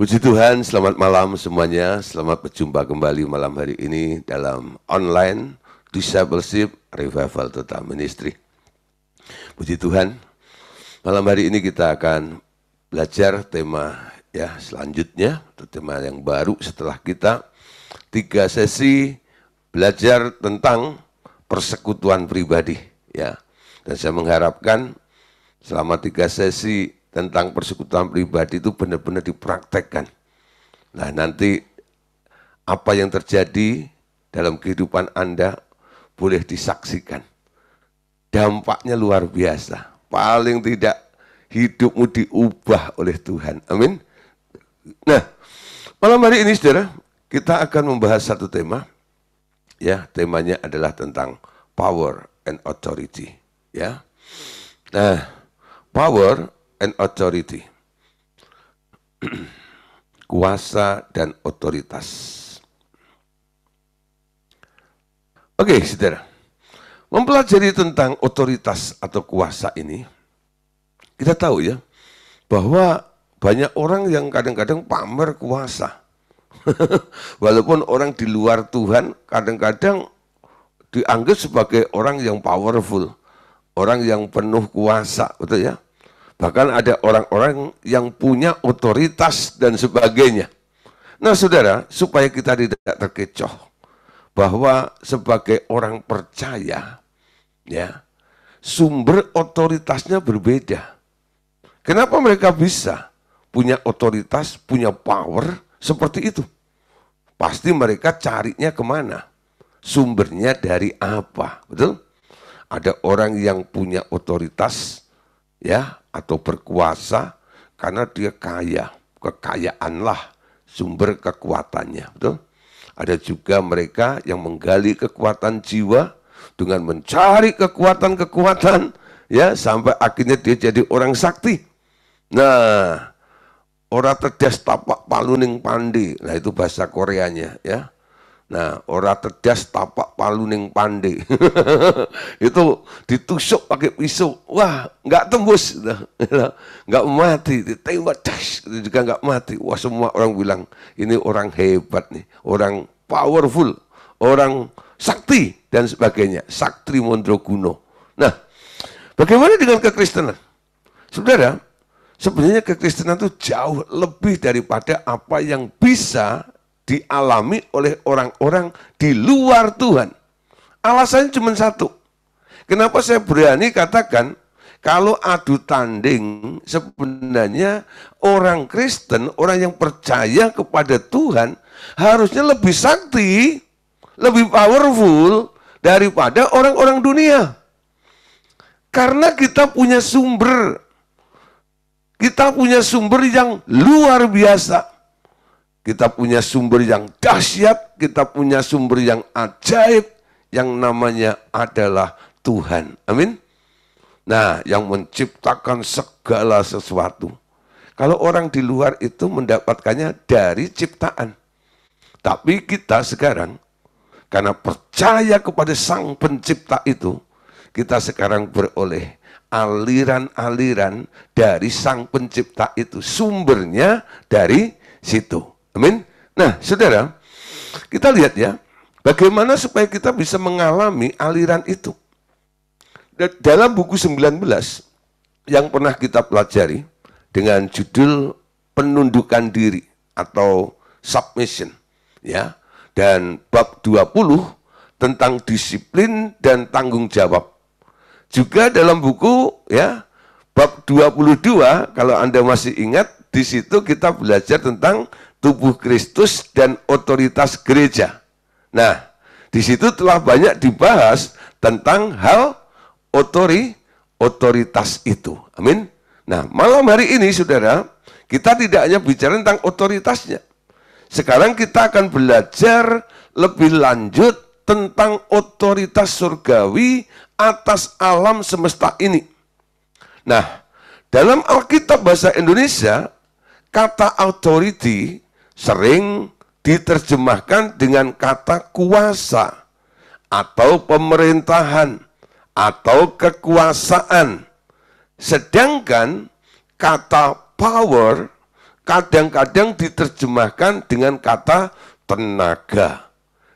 Puji Tuhan, selamat malam semuanya. Selamat berjumpa kembali malam hari ini dalam online Discipleship Revival Total Ministry. Puji Tuhan, malam hari ini kita akan belajar tema selanjutnya, atau tema yang baru setelah kita 3 sesi belajar tentang persekutuan pribadi. Dan saya mengharapkan selama 3 sesi tentang persekutuan pribadi itu benar-benar dipraktekkan. Nah, nanti apa yang terjadi dalam kehidupan Anda boleh disaksikan. Dampaknya luar biasa. Paling tidak hidupmu diubah oleh Tuhan. Amin. Nah, malam hari ini saudara, kita akan membahas satu tema. Temanya adalah tentang power and authority. Nah, power and authority. Kuasa dan otoritas. Oke, saudara. Mempelajari tentang otoritas atau kuasa ini, kita tahu bahwa banyak orang yang kadang-kadang pamer kuasa. Walaupun orang di luar Tuhan kadang-kadang dianggap sebagai orang yang powerful, orang yang penuh kuasa, betul ya? Bahkan ada orang-orang yang punya otoritas dan sebagainya. Nah, saudara, supaya kita tidak terkecoh bahwa sebagai orang percaya, sumber otoritasnya berbeda. Kenapa mereka bisa punya otoritas, punya power seperti itu? Pasti mereka carinya kemana? Sumbernya dari apa? Betul? Ada orang yang punya otoritas, atau berkuasa karena dia kaya, kekayaanlah sumber kekuatannya, betul? Ada juga mereka yang menggali kekuatan jiwa dengan mencari kekuatan-kekuatan, sampai akhirnya dia jadi orang sakti. Nah, ora tedas tapak paluning pandi, nah itu bahasa Koreanya, Nah, ora tedas tapak paluning pandi. Itu ditusuk pakai pisau. Wah, nggak tembus. Nggak mati. Ditembak, itu juga nggak mati. Wah, semua orang bilang, ini orang hebat nih. Orang powerful. Orang sakti dan sebagainya. Sakti Mondroguno. Nah, bagaimana dengan kekristenan? Saudara, sebenarnya kekristenan itu jauh lebih daripada apa yang bisa dialami oleh orang-orang di luar Tuhan. Alasannya cuma satu. Kenapa saya berani katakan kalau adu tanding sebenarnya orang Kristen, orang yang percaya kepada Tuhan harusnya lebih sakti, lebih powerful daripada orang-orang dunia. Karena kita punya sumber. Kita punya sumber yang luar biasa. Kita punya sumber yang dahsyat, kita punya sumber yang ajaib, yang namanya adalah Tuhan. Amin. Nah, yang menciptakan segala sesuatu. Kalau orang di luar itu mendapatkannya dari ciptaan. Tapi kita sekarang, karena percaya kepada Sang Pencipta itu, kita sekarang beroleh aliran-aliran dari Sang Pencipta itu. Sumbernya dari situ. Amin. Nah, saudara, kita lihat bagaimana supaya kita bisa mengalami aliran itu. Dalam buku 19 yang pernah kita pelajari dengan judul penundukan diri atau submission, dan bab 20 tentang disiplin dan tanggung jawab. Juga dalam buku bab 22, kalau Anda masih ingat, di situ kita belajar tentang tubuh Kristus dan otoritas gereja. Nah, di situ telah banyak dibahas tentang hal otoritas itu. Amin. Nah, malam hari ini saudara, kita tidak hanya bicara tentang otoritasnya. Sekarang kita akan belajar lebih lanjut tentang otoritas surgawi atas alam semesta ini. Nah, dalam Alkitab bahasa Indonesia, kata authority sering diterjemahkan dengan kata kuasa atau pemerintahan atau kekuasaan. Sedangkan kata power kadang-kadang diterjemahkan dengan kata tenaga,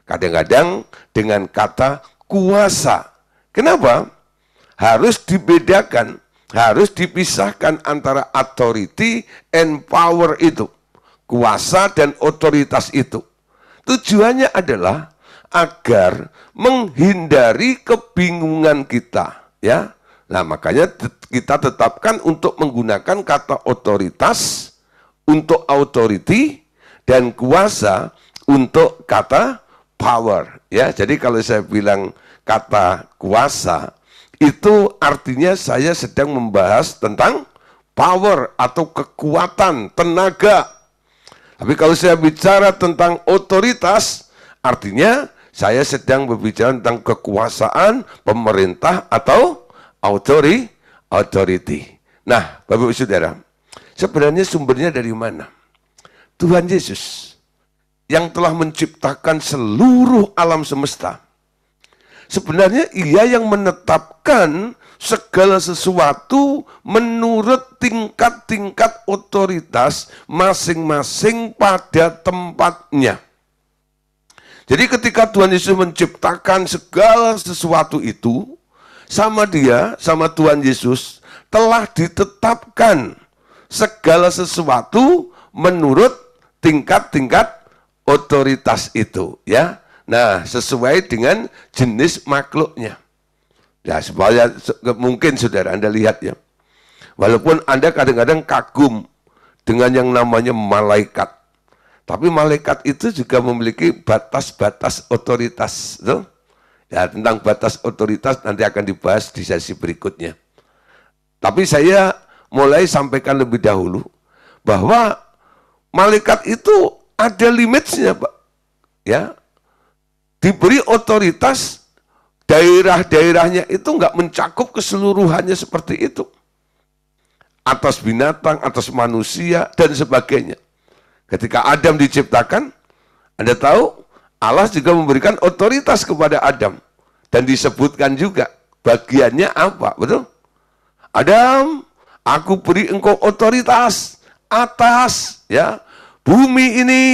kadang-kadang dengan kata kuasa. Kenapa? Harus dibedakan, harus dipisahkan antara authority and power itu. Kuasa dan otoritas itu. Tujuannya adalah agar menghindari kebingungan kita, ya. Nah, makanya kita tetapkan untuk menggunakan kata otoritas untuk authority dan kuasa untuk kata power, ya. Jadi kalau saya bilang kata kuasa, itu artinya saya sedang membahas tentang power atau kekuatan, tenaga. Tapi kalau saya bicara tentang otoritas, artinya saya sedang berbicara tentang kekuasaan pemerintah atau authority. Nah, Bapak Ibu Saudara, sebenarnya sumbernya dari mana? Tuhan Yesus yang telah menciptakan seluruh alam semesta. Sebenarnya ia yang menetapkan segala sesuatu menurut tingkat-tingkat otoritas masing-masing pada tempatnya. Jadi ketika Tuhan Yesus menciptakan segala sesuatu itu, sama Tuhan Yesus telah ditetapkan segala sesuatu menurut tingkat-tingkat otoritas itu, ya. Nah, sesuai dengan jenis makhluknya. Ya, supaya mungkin saudara Anda lihat ya. Walaupun Anda kadang-kadang kagum dengan yang namanya malaikat. Tapi malaikat itu juga memiliki batas-batas otoritas. Tuh. Ya, tentang batas otoritas nanti akan dibahas di sesi berikutnya. Tapi saya mulai sampaikan lebih dahulu bahwa malaikat itu ada limitnya, Pak. Ya. Diberi otoritas, daerah-daerahnya itu nggak mencakup keseluruhannya seperti itu. Atas binatang, atas manusia, dan sebagainya. Ketika Adam diciptakan, Anda tahu, Allah juga memberikan otoritas kepada Adam. Dan disebutkan juga, bagiannya apa, betul? Adam, aku beri engkau otoritas atas ya bumi ini,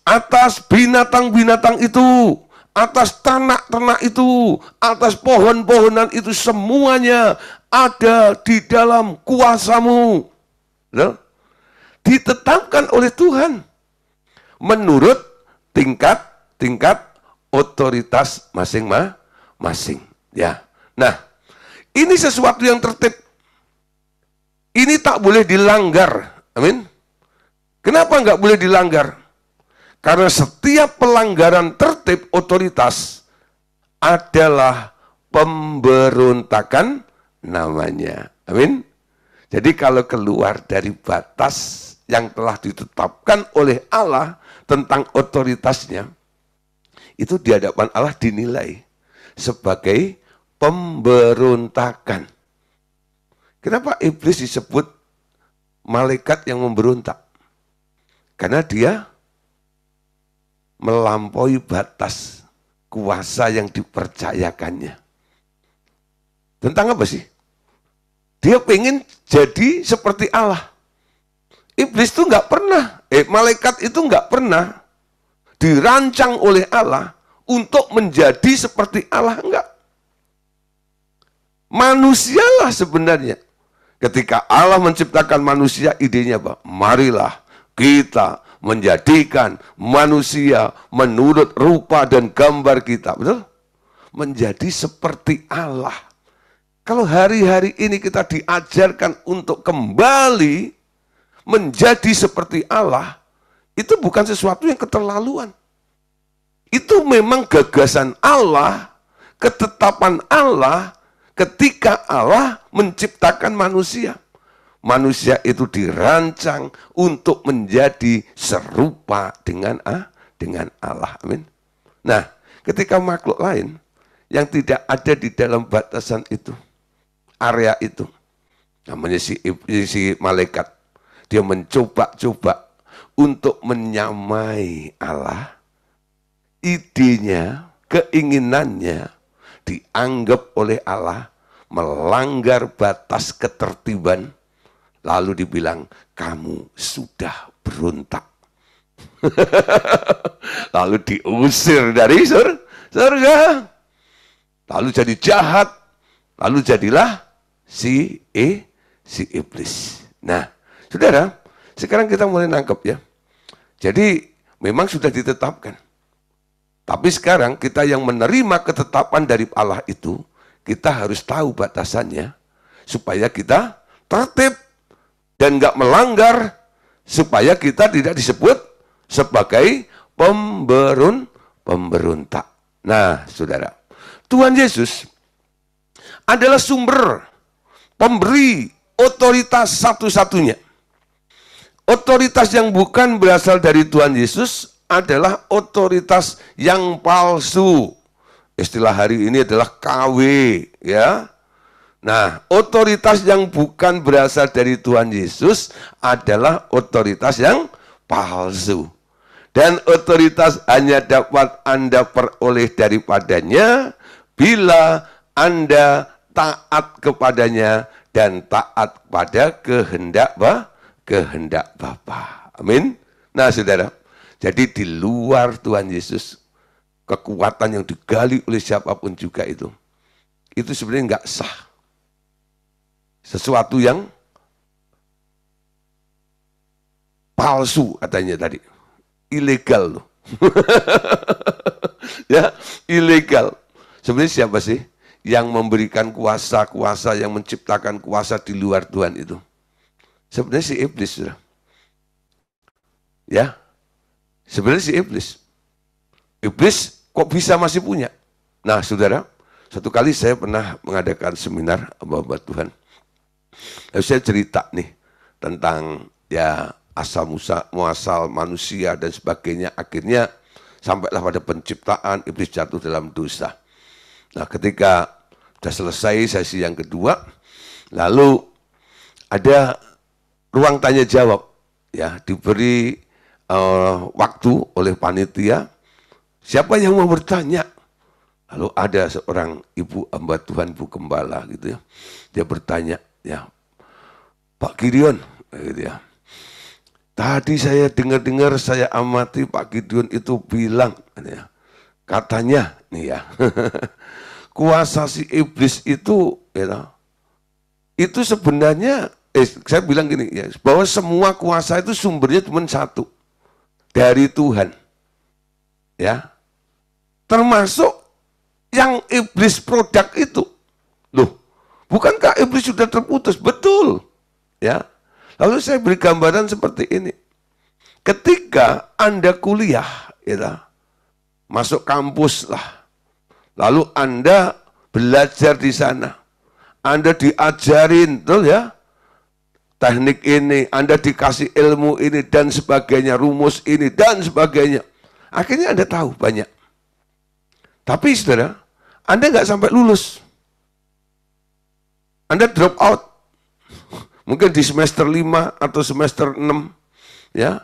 atas binatang-binatang itu, atas ternak-ternak itu, atas pohon-pohonan itu, semuanya ada di dalam kuasamu. Loh? Ditetapkan oleh Tuhan menurut tingkat-tingkat otoritas masing-masing. Ya. Nah, ini sesuatu yang tertib. Ini tak boleh dilanggar. Amin. Kenapa nggak boleh dilanggar? Karena setiap pelanggaran tertib otoritas adalah pemberontakan namanya. Amin. Jadi kalau keluar dari batas yang telah ditetapkan oleh Allah tentang otoritasnya, itu di hadapan Allah dinilai sebagai pemberontakan. Kenapa iblis disebut malaikat yang memberontak? Karena dia melampaui batas kuasa yang dipercayakannya. Tentang apa sih? Dia pengen jadi seperti Allah. Iblis itu nggak pernah, malaikat itu nggak pernah dirancang oleh Allah untuk menjadi seperti Allah, enggak. Manusialah sebenarnya. Ketika Allah menciptakan manusia, idenya apa? Marilah kita menjadikan manusia menurut rupa dan gambar kita. Betul? Menjadi seperti Allah. Kalau hari-hari ini kita diajarkan untuk kembali menjadi seperti Allah, itu bukan sesuatu yang keterlaluan. Itu memang gagasan Allah, ketetapan Allah ketika Allah menciptakan manusia. Manusia itu dirancang untuk menjadi serupa dengan Allah. Amin. Nah, ketika makhluk lain yang tidak ada di dalam batasan itu, area itu, namanya si malaikat, dia mencoba-coba untuk menyamai Allah. Idenya, keinginannya dianggap oleh Allah melanggar batas ketertiban, Lalu dibilang, kamu sudah berontak. Lalu diusir dari surga. Lalu jadi jahat. Lalu jadilah si iblis. Nah, saudara, sekarang kita mulai nangkep ya. Jadi memang sudah ditetapkan. Tapi sekarang kita yang menerima ketetapan dari Allah itu, kita harus tahu batasannya supaya kita tertib dan nggak melanggar, supaya kita tidak disebut sebagai pemberontak. Nah, saudara, Tuhan Yesus adalah sumber pemberi otoritas satu-satunya. Otoritas yang bukan berasal dari Tuhan Yesus adalah otoritas yang palsu. Istilah hari ini adalah KW, ya. Nah, otoritas yang bukan berasal dari Tuhan Yesus adalah otoritas yang palsu. Dan otoritas hanya dapat Anda peroleh daripadanya bila Anda taat kepadanya dan taat pada kehendak Bapa. Amin. Nah, saudara, jadi di luar Tuhan Yesus, kekuatan yang digali oleh siapapun juga itu sebenarnya nggak sah. Sesuatu yang palsu katanya tadi. Ilegal loh. Ya, ilegal. Sebenarnya siapa sih yang memberikan kuasa-kuasa, yang menciptakan kuasa di luar Tuhan itu? Sebenarnya si iblis, sudah. Ya, sebenarnya si iblis. Iblis kok bisa masih punya? Nah, saudara, satu kali saya pernah mengadakan seminar hamba Tuhan. Lalu saya cerita nih tentang ya asal muasal manusia dan sebagainya. Akhirnya sampailah pada penciptaan, iblis jatuh dalam dosa. Nah, ketika sudah selesai sesi yang kedua, lalu ada ruang tanya jawab, ya, diberi waktu oleh panitia. Siapa yang mau bertanya? Lalu ada seorang ibu hamba Tuhan, Bu Gembala gitu ya. Dia bertanya, ya, Pak Gideon, gitu ya. Tadi saya dengar-dengar, saya amati Pak Gideon itu bilang, ya, katanya nih ya, kuasa si iblis itu, ya, itu sebenarnya, saya bilang gini ya, bahwa semua kuasa itu sumbernya cuma satu, dari Tuhan, ya, termasuk yang iblis produk itu. Loh, bukankah iblis sudah terputus? Betul, ya. Lalu saya beri gambaran seperti ini. Ketika Anda kuliah, ya, masuk kampus lah, lalu Anda belajar di sana, Anda diajarin, betul ya, teknik ini, Anda dikasih ilmu ini dan sebagainya, rumus ini dan sebagainya. Akhirnya Anda tahu banyak. Tapi saudara, Anda nggak sampai lulus. Anda drop out. Mungkin di semester 5 atau semester 6, ya.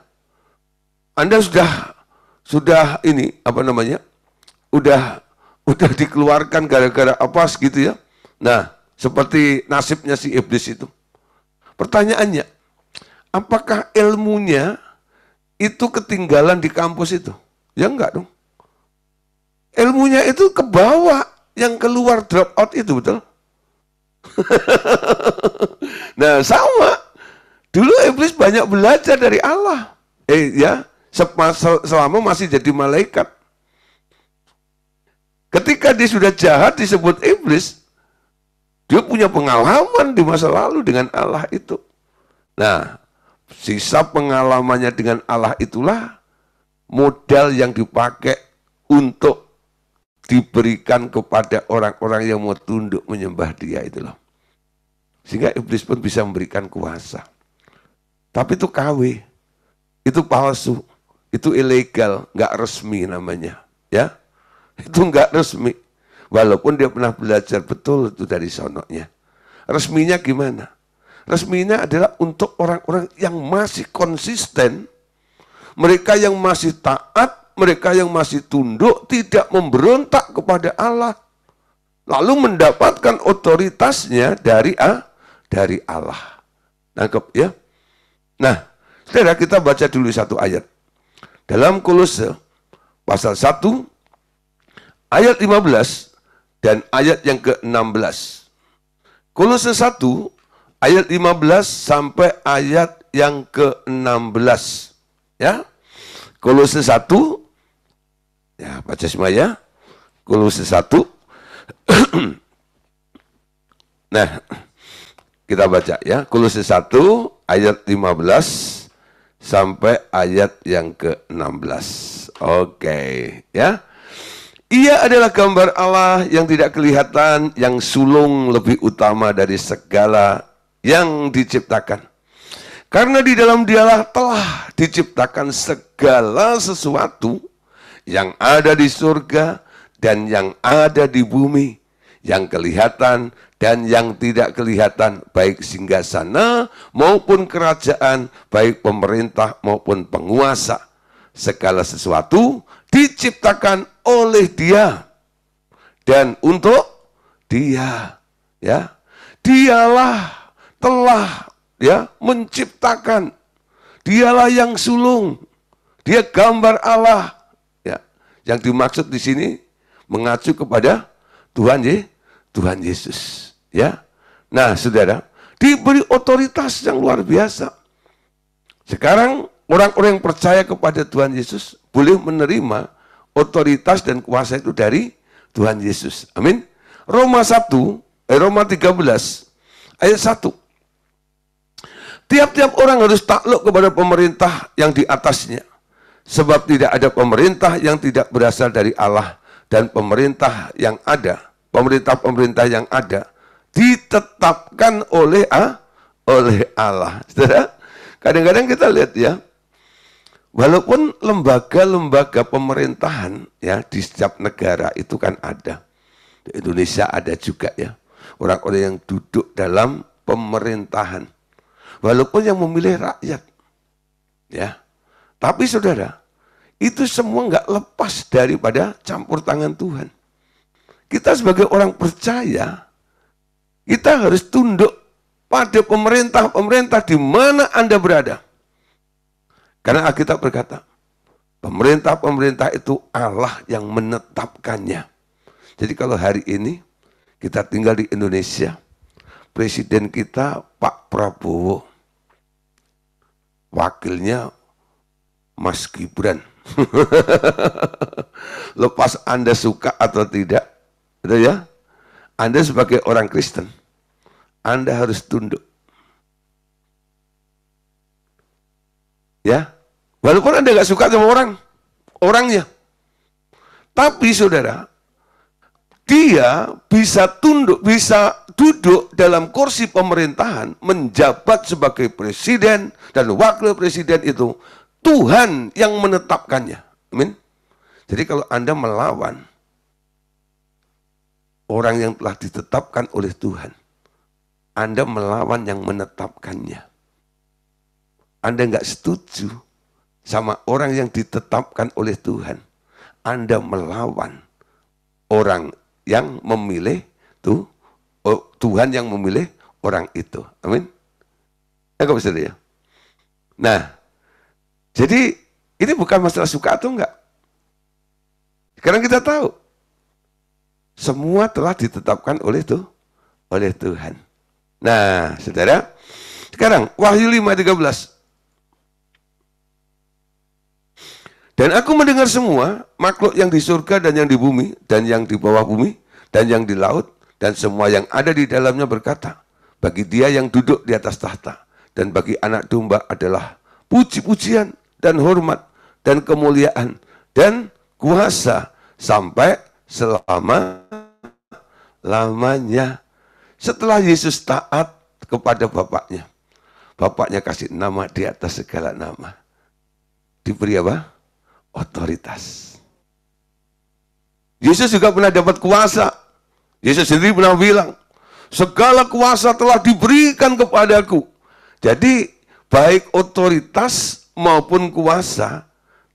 Anda sudah ini apa namanya? Udah dikeluarkan gara-gara apa gitu ya. Nah, seperti nasibnya si iblis itu. Pertanyaannya, apakah ilmunya itu ketinggalan di kampus itu? Ya enggak dong. Ilmunya itu ke bawah, yang keluar drop out itu, betul? Nah, sama. Dulu iblis banyak belajar dari Allah. Ya, selama masih jadi malaikat. Ketika dia sudah jahat disebut iblis, dia punya pengalaman di masa lalu dengan Allah itu. Nah, sisa pengalamannya dengan Allah itulah modal yang dipakai untuk diberikan kepada orang-orang yang mau tunduk menyembah dia itu loh. Sehingga iblis pun bisa memberikan kuasa. Tapi itu KW, itu palsu, itu ilegal, nggak resmi namanya, ya. Itu nggak resmi. Walaupun dia pernah belajar betul itu dari sononya. Resminya gimana? Resminya adalah untuk orang-orang yang masih konsisten, mereka yang masih taat, mereka yang masih tunduk, tidak memberontak kepada Allah, lalu mendapatkan otoritasnya dari Allah. Nangkep ya? Nah, saudara, kita baca dulu satu ayat. Dalam Kolose pasal 1 ayat 15 dan ayat yang ke-16. Kolose 1 ayat 15 sampai ayat yang ke-16. Ya. Kolose 1, ya baca semua ya. Kolose 1. Nah, kita baca ya. Kolose 1 ayat 15 sampai ayat yang ke-16. Oke, ya. Ia adalah gambar Allah yang tidak kelihatan, yang sulung lebih utama dari segala yang diciptakan. Karena di dalam Dialah telah diciptakan segala sesuatu yang ada di surga dan yang ada di bumi, yang kelihatan dan yang tidak kelihatan, baik singgasana maupun kerajaan, baik pemerintah maupun penguasa. Segala sesuatu diciptakan oleh Dia dan untuk Dia, ya. Dialah telah, ya, menciptakan. Dialah yang sulung. Dia gambar Allah, ya. Yang dimaksud di sini mengacu kepada Tuhan Yesus, ya. Nah, saudara, diberi otoritas yang luar biasa. Sekarang orang-orang yang percaya kepada Tuhan Yesus boleh menerima otoritas dan kuasa itu dari Tuhan Yesus. Amin. Roma 13 ayat 1. Tiap-tiap orang harus takluk kepada pemerintah yang di atasnya. Sebab tidak ada pemerintah yang tidak berasal dari Allah, dan pemerintah yang ada, pemerintah-pemerintah yang ada ditetapkan oleh Allah. Saudara, kadang-kadang kita lihat ya, walaupun lembaga-lembaga pemerintahan ya di setiap negara itu kan ada. Di Indonesia ada juga ya, orang-orang yang duduk dalam pemerintahan. Walaupun yang memilih rakyat. Ya. Tapi saudara, itu semua nggak lepas daripada campur tangan Tuhan. Kita sebagai orang percaya, kita harus tunduk pada pemerintah-pemerintah di mana Anda berada. Karena Alkitab berkata, pemerintah-pemerintah itu Allah yang menetapkannya. Jadi kalau hari ini kita tinggal di Indonesia, presiden kita Pak Prabowo, wakilnya Mas Gibran. Lepas Anda suka atau tidak, betul ya? Anda sebagai orang Kristen, Anda harus tunduk. Ya, walaupun Anda nggak suka sama orangnya. Tapi saudara, dia bisa tunduk, bisa duduk dalam kursi pemerintahan, menjabat sebagai presiden dan wakil presiden itu Tuhan yang menetapkannya. Amin. Jadi kalau Anda melawan orang yang telah ditetapkan oleh Tuhan, Anda melawan yang menetapkannya. Anda nggak setuju sama orang yang ditetapkan oleh Tuhan, Anda melawan orang yang memilih Tuhan yang memilih orang itu. Amin. Enggak bisa ya. Nah, jadi ini bukan masalah suka atau enggak. Sekarang kita tahu semua telah ditetapkan oleh Tuhan. Nah, saudara, sekarang Wahyu 5:13. Dan aku mendengar semua makhluk yang di surga dan yang di bumi dan yang di bawah bumi dan yang di laut dan semua yang ada di dalamnya berkata, bagi Dia yang duduk di atas tahta dan bagi Anak Domba adalah puji-pujian dan hormat dan kemuliaan dan kuasa sampai selama-lamanya. Setelah Yesus taat kepada Bapaknya, Bapaknya kasih nama di atas segala nama. Diberi apa? Otoritas. Yesus juga pernah dapat kuasa. Yesus sendiri pernah bilang, segala kuasa telah diberikan kepadaku. Jadi baik otoritas maupun kuasa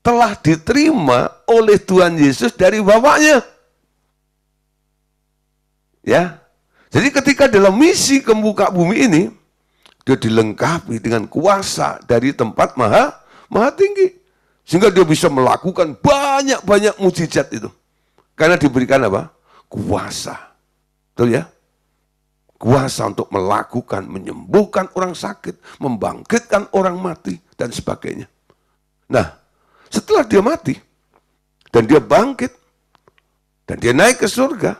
telah diterima oleh Tuhan Yesus dari Bapaknya. Ya. Jadi ketika dalam misi ke muka bumi ini, Dia dilengkapi dengan kuasa dari tempat maha tinggi. Sehingga dia bisa melakukan banyak-banyak mujizat itu. Karena diberikan apa? Kuasa. Betul ya? Kuasa untuk melakukan, menyembuhkan orang sakit, membangkitkan orang mati, dan sebagainya. Nah, setelah dia mati, dan dia bangkit, dan dia naik ke surga,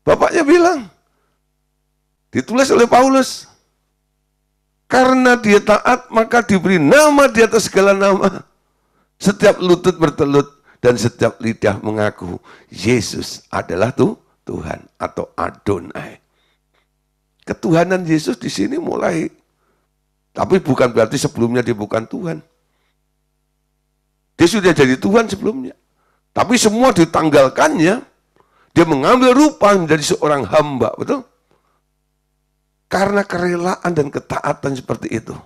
bapaknya bilang, ditulis oleh Paulus, karena dia taat, maka diberi nama di atas segala nama. Setiap lutut bertelut, dan setiap lidah mengaku, Yesus adalah Tuhan, atau Adonai. Ketuhanan Yesus di sini mulai, tapi bukan berarti sebelumnya dia bukan Tuhan. Dia sudah jadi Tuhan sebelumnya. Tapi semua ditanggalkannya, dia mengambil rupa menjadi seorang hamba, betul? Karena kerelaan dan ketaatan seperti itu,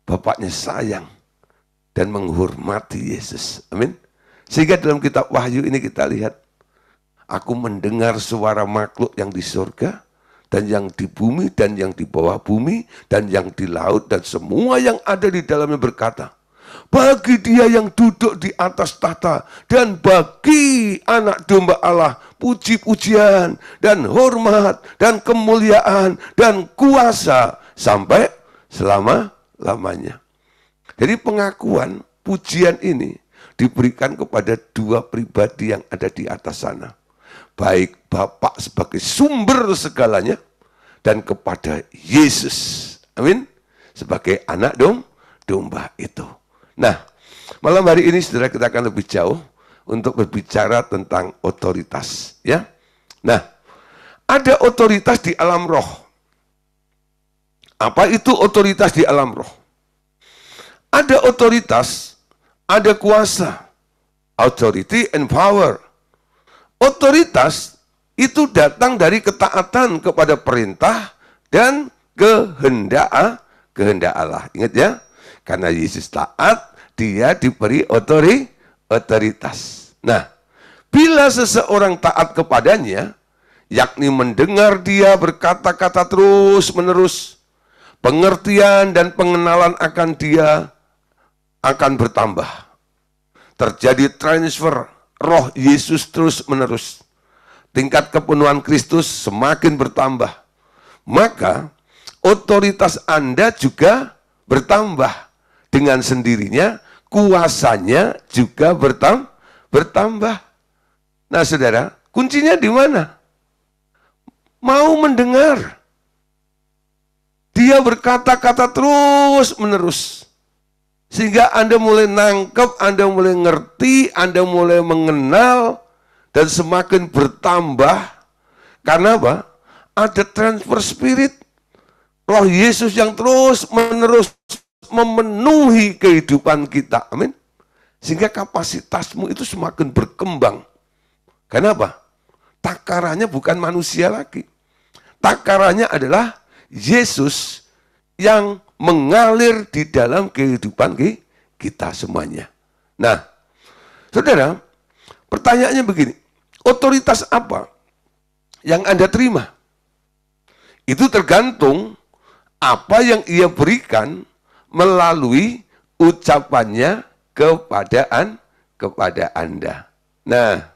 Bapaknya sayang dan menghormati Yesus. Amin. Sehingga dalam kitab Wahyu ini kita lihat, aku mendengar suara makhluk yang di surga, dan yang di bumi, dan yang di bawah bumi, dan yang di laut, dan semua yang ada di dalamnya berkata, bagi dia yang duduk di atas tahta, dan bagi anak domba Allah, puji-pujian, dan hormat, dan kemuliaan, dan kuasa, sampai selama-lamanya. Jadi pengakuan, pujian ini, diberikan kepada dua pribadi yang ada di atas sana. Baik Bapa sebagai sumber segalanya, dan kepada Yesus, amin, sebagai anak domba itu. Nah, malam hari ini saudara kita akan lebih jauh untuk berbicara tentang otoritas, ya. Nah, ada otoritas di alam roh. Apa itu otoritas di alam roh? Ada otoritas, ada kuasa, authority and power. Otoritas itu datang dari ketaatan kepada perintah dan kehendak Allah. Ingat ya, karena Yesus taat, dia diberi otoritas. Nah, bila seseorang taat kepadanya, yakni mendengar dia berkata-kata terus-menerus, pengertian dan pengenalan akan dia akan bertambah. Terjadi transfer roh Yesus terus-menerus. Tingkat kepenuhan Kristus semakin bertambah. Maka otoritas Anda juga bertambah. Dengan sendirinya kuasanya juga bertambah. Nah saudara, kuncinya di mana? Mau mendengar. Dia berkata-kata terus-menerus. Sehingga Anda mulai nangkep, Anda mulai ngerti, Anda mulai mengenal, dan semakin bertambah. Karena apa? Ada transfer spirit. Roh Yesus yang terus-menerus memenuhi kehidupan kita. Amin. Sehingga kapasitasmu itu semakin berkembang. Kenapa? Takarannya bukan manusia lagi. Takarannya adalah Yesus yang mengalir di dalam kehidupan kita semuanya. Nah, saudara, pertanyaannya begini, otoritas apa yang Anda terima? Itu tergantung apa yang ia berikan melalui ucapannya kepada Anda. Nah,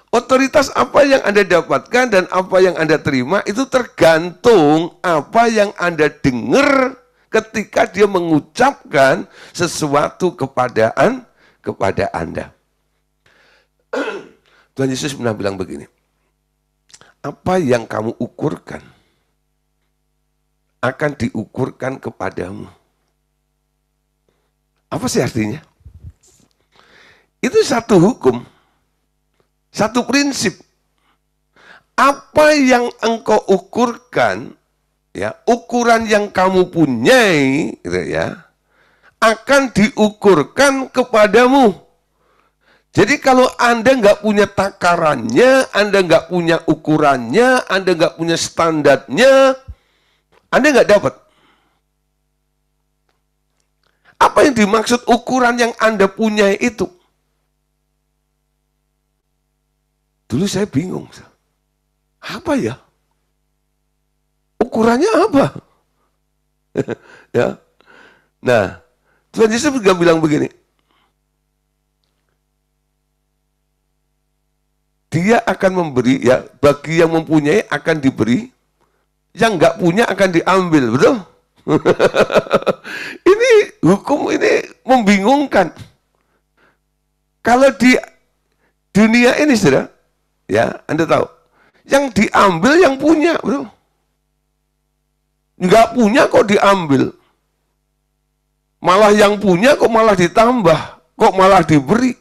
otoritas apa yang Anda dapatkan dan apa yang Anda terima itu tergantung apa yang Anda dengar ketika dia mengucapkan sesuatu kepada Anda. Tuhan Yesus pernah bilang begini, apa yang kamu ukurkan akan diukurkan kepadamu. Apa sih artinya? Itu satu hukum, satu prinsip. Apa yang engkau ukurkan, ya, ukuran yang kamu punyai, gitu ya, akan diukurkan kepadamu. Jadi kalau Anda nggak punya takarannya, Anda nggak punya ukurannya, Anda nggak punya standarnya, Anda nggak dapat. Apa yang dimaksud ukuran yang Anda punya itu? Dulu saya bingung. Apa ya? Ukurannya apa? Ya. Nah, Tuhan Yesus juga bilang begini. Dia akan memberi, ya, bagi yang mempunyai akan diberi, yang nggak punya akan diambil, betul? Ini hukum ini membingungkan. Kalau di dunia ini, saudara, ya, Anda tahu, yang diambil yang punya, betul? Nggak punya kok diambil. Malah yang punya kok malah ditambah, kok malah diberi.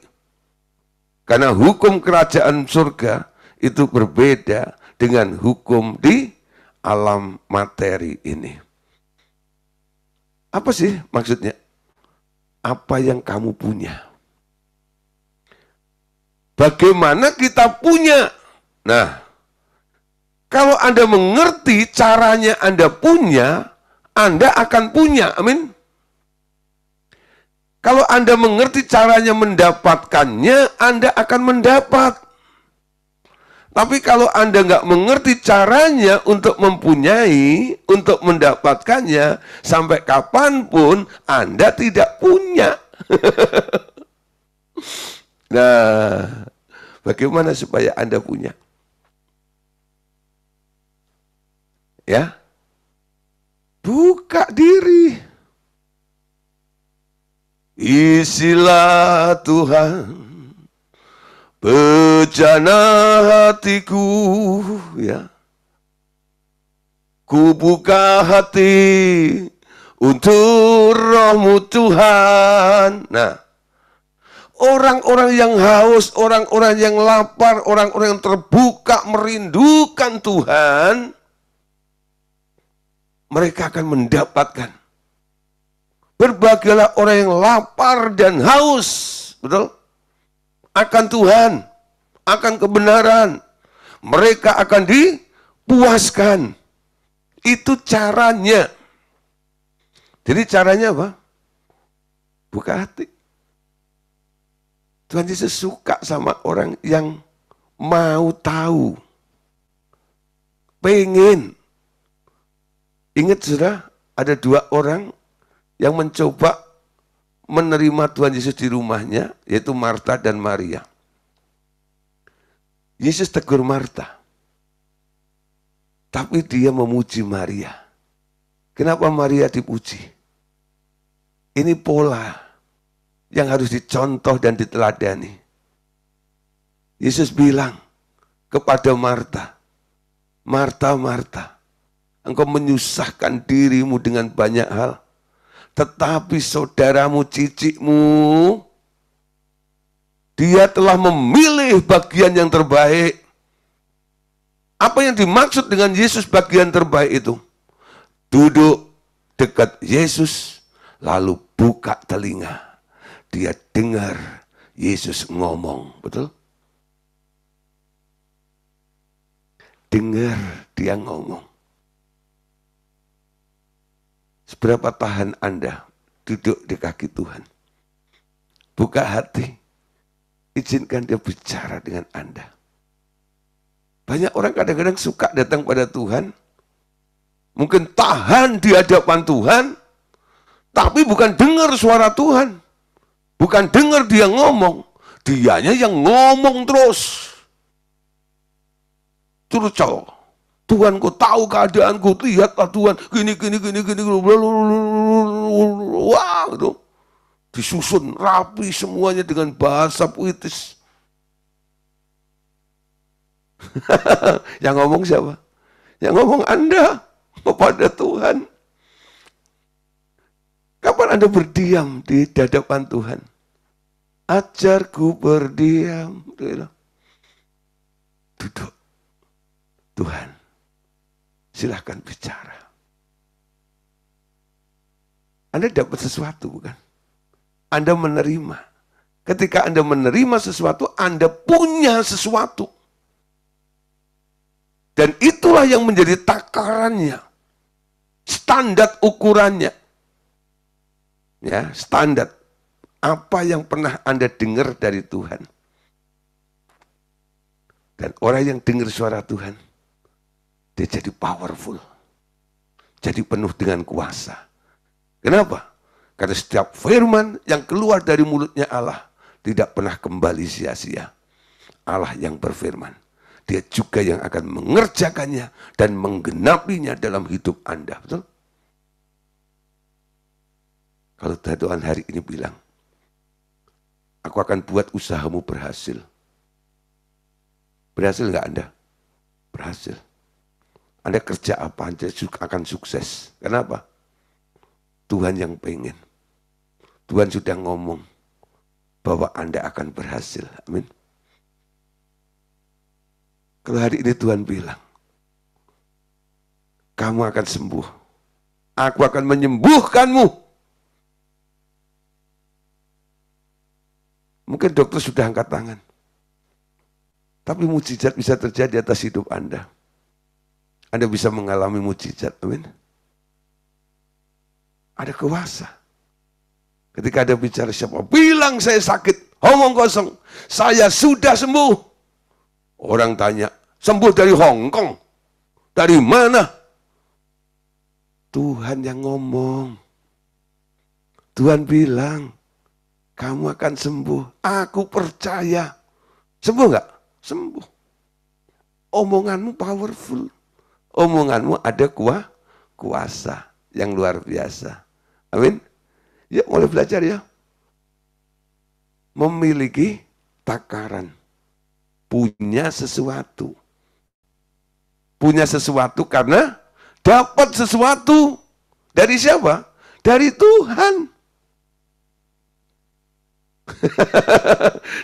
Karena hukum kerajaan surga itu berbeda dengan hukum di alam materi ini. Apa sih maksudnya? Apa yang kamu punya? Bagaimana kita punya? Nah, kalau Anda mengerti caranya Anda punya, Anda akan punya. Amin. Kalau Anda mengerti caranya mendapatkannya, Anda akan mendapat. Tapi kalau Anda nggak mengerti caranya untuk mempunyai, untuk mendapatkannya, sampai kapanpun Anda tidak punya. Nah, bagaimana supaya Anda punya? Ya, buka diri. Isilah Tuhan bejana hatiku, ya. Ku buka hati untuk Roh-Mu Tuhan. Nah, orang-orang yang haus, orang-orang yang lapar, orang-orang yang terbuka merindukan Tuhan, mereka akan mendapatkan. Berbahagialah orang yang lapar dan haus, betul? Akan Tuhan, akan kebenaran. Mereka akan dipuaskan. Itu caranya. Jadi caranya apa? Buka hati. Tuhan Yesus suka sama orang yang mau tahu. Pengen. Ingat sudah, ada 2 orang yang mencoba menerima Tuhan Yesus di rumahnya, yaitu Marta dan Maria. Yesus tegur Marta, tapi dia memuji Maria. Kenapa Maria dipuji? Ini pola yang harus dicontoh dan diteladani. Yesus bilang kepada Marta, Marta, Marta, engkau menyusahkan dirimu dengan banyak hal. Tetapi saudaramu, cicikmu, dia telah memilih bagian yang terbaik. Apa yang dimaksud dengan Yesus bagian terbaik itu? Duduk dekat Yesus, lalu buka telinga. Dia dengar Yesus ngomong, betul? Dengar dia ngomong. Seberapa tahan Anda duduk di kaki Tuhan? Buka hati. Izinkan dia bicara dengan Anda. Banyak orang kadang-kadang suka datang pada Tuhan. Mungkin tahan di hadapan Tuhan. Tapi bukan dengar suara Tuhan. Bukan dengar dia ngomong. Dianya yang ngomong terus. Curcol. Tuhan, kau tahu keadaanku, lihatlah Tuhan, gini, wah, gitu. Disusun rapi semuanya dengan bahasa puitis. Yang ngomong siapa? Yang ngomong Anda kepada Tuhan. Kapan Anda berdiam di hadapan Tuhan? Ajarku berdiam. Duduk. Tuhan, silahkan bicara. Anda dapat sesuatu, bukan? Anda menerima. Ketika Anda menerima sesuatu, Anda punya sesuatu. Dan itulah yang menjadi takarannya. Standar ukurannya. Ya, standar. Apa yang pernah Anda dengar dari Tuhan. Dan orang yang dengar suara Tuhan, dia jadi powerful. jadi penuh dengan kuasa. Kenapa? Karena setiap firman yang keluar dari mulutnya Allah tidak pernah kembali sia-sia. Allah yang berfirman, Dia juga yang akan mengerjakannya dan menggenapinya dalam hidup Anda. Betul? Kalau Tuhan hari ini bilang, aku akan buat usahamu berhasil. Berhasil nggak Anda? Berhasil. Anda kerja apa Anda akan sukses. Kenapa? Tuhan yang pengen. Tuhan sudah ngomong bahwa Anda akan berhasil. Amin. Kalau hari ini Tuhan bilang, kamu akan sembuh. Aku akan menyembuhkanmu. Mungkin dokter sudah angkat tangan. Tapi mujizat bisa terjadi atas hidup Anda. Anda bisa mengalami mujizat. Amin. Ada kuasa. Ketika ada bicara siapa, bilang saya sakit, omong kosong, saya sudah sembuh. Orang tanya, sembuh dari Hong Kong? Dari mana? Tuhan yang ngomong. Tuhan bilang, kamu akan sembuh. Aku percaya. Sembuh nggak? Sembuh. Omonganmu powerful. Omonganmu ada kuasa yang luar biasa. Amin. Ya, mulai belajar ya. Memiliki takaran. Punya sesuatu. Punya sesuatu karena dapat sesuatu. Dari siapa? Dari Tuhan.